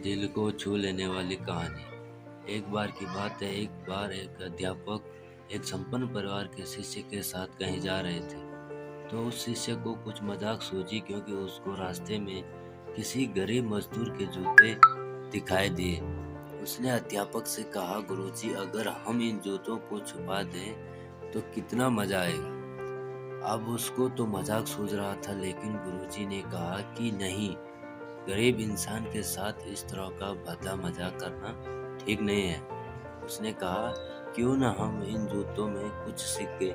दिल को छू लेने वाली कहानी। एक बार की बात है, एक बार एक अध्यापक एक संपन्न परिवार के शिष्य के साथ कहीं जा रहे थे। तो उस शिष्य को कुछ मजाक सूझी, क्योंकि उसको रास्ते में किसी गरीब मजदूर के जूते दिखाई दिए। उसने अध्यापक से कहा, गुरुजी, अगर हम इन जूतों को छुपा दें तो कितना मजा आएगा। अब उसको तो मजाक सूझ रहा था, लेकिन गुरुजी ने कहा कि नहीं, गरीब इंसान के साथ इस तरह का भद्दा मजाक करना ठीक नहीं है। उसने कहा, क्यों ना हम इन जूतों में कुछ सिक्के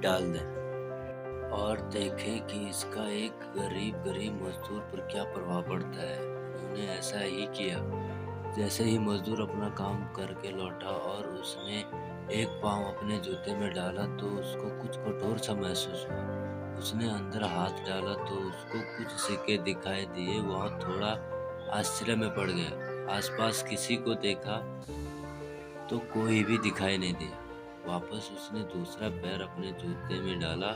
डाल दें और देखें कि इसका एक गरीब गरीब मजदूर पर क्या प्रभाव पड़ता है। उन्होंने ऐसा ही किया। जैसे ही मजदूर अपना काम करके लौटा और उसने एक पाँव अपने जूते में डाला तो उसको कुछ कठोर सा महसूस हुआ। उसने अंदर हाथ डाला तो उसको कुछ सिक्के दिखाई दिए। वह थोड़ा आश्चर्य में पड़ गया। आसपास किसी को देखा तो कोई भी दिखाई नहीं दिया। वापस उसने दूसरा पैर अपने जूते में डाला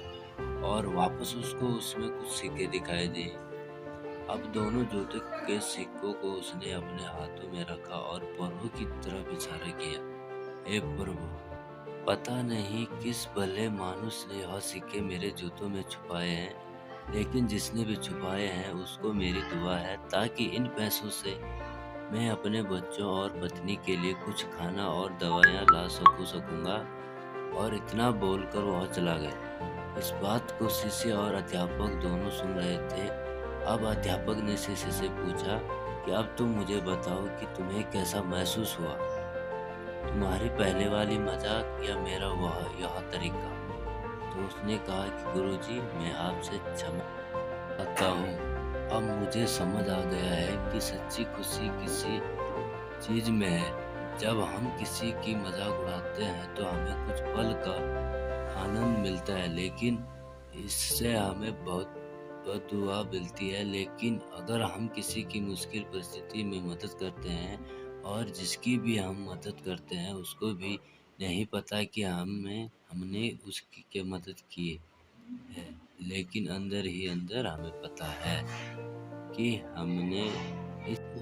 और वापस उसको उसमें कुछ सिक्के दिखाई दिए। अब दोनों जूते के सिक्कों को उसने अपने हाथों में रखा और प्रभु की तरफ इशारा किया। हे प्रभु, पता नहीं किस भले मानुस ने यह सिक्के मेरे जूतों में छुपाए हैं, लेकिन जिसने भी छुपाए हैं उसको मेरी दुआ है, ताकि इन पैसों से मैं अपने बच्चों और पत्नी के लिए कुछ खाना और दवाइयाँ ला सकूँगा। और इतना बोलकर वह चला गया। इस बात को शिष्य और अध्यापक दोनों सुन रहे थे। अब अध्यापक ने शिष्य से पूछा कि अब तुम मुझे बताओ कि तुम्हें कैसा महसूस हुआ, तुम्हारी पहले वाली मजाक या मेरा यह तरीका। तो उसने कहा कि गुरुजी, मैं आपसे क्षमा चाहता हूँ। अब मुझे समझ आ गया है कि सच्ची खुशी किसी चीज में है। जब हम किसी की मजाक उड़ाते हैं तो हमें कुछ पल का आनंद मिलता है, लेकिन इससे हमें बहुत दुआ मिलती है। लेकिन अगर हम किसी की मुश्किल परिस्थिति में मदद करते हैं और जिसकी भी हम मदद करते हैं उसको भी नहीं पता कि हमने उसकी क्या मदद की है, लेकिन अंदर ही अंदर हमें पता है कि हमने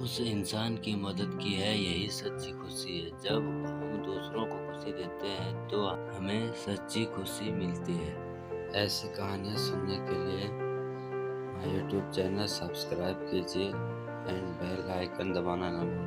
उस इंसान की मदद की है। यही सच्ची खुशी है। जब हम दूसरों को खुशी देते हैं तो हमें सच्ची खुशी मिलती है। ऐसी कहानियाँ सुनने के लिए हमारे YouTube चैनल सब्सक्राइब कीजिए एंड बेल आइकन दबाना ना भूलें।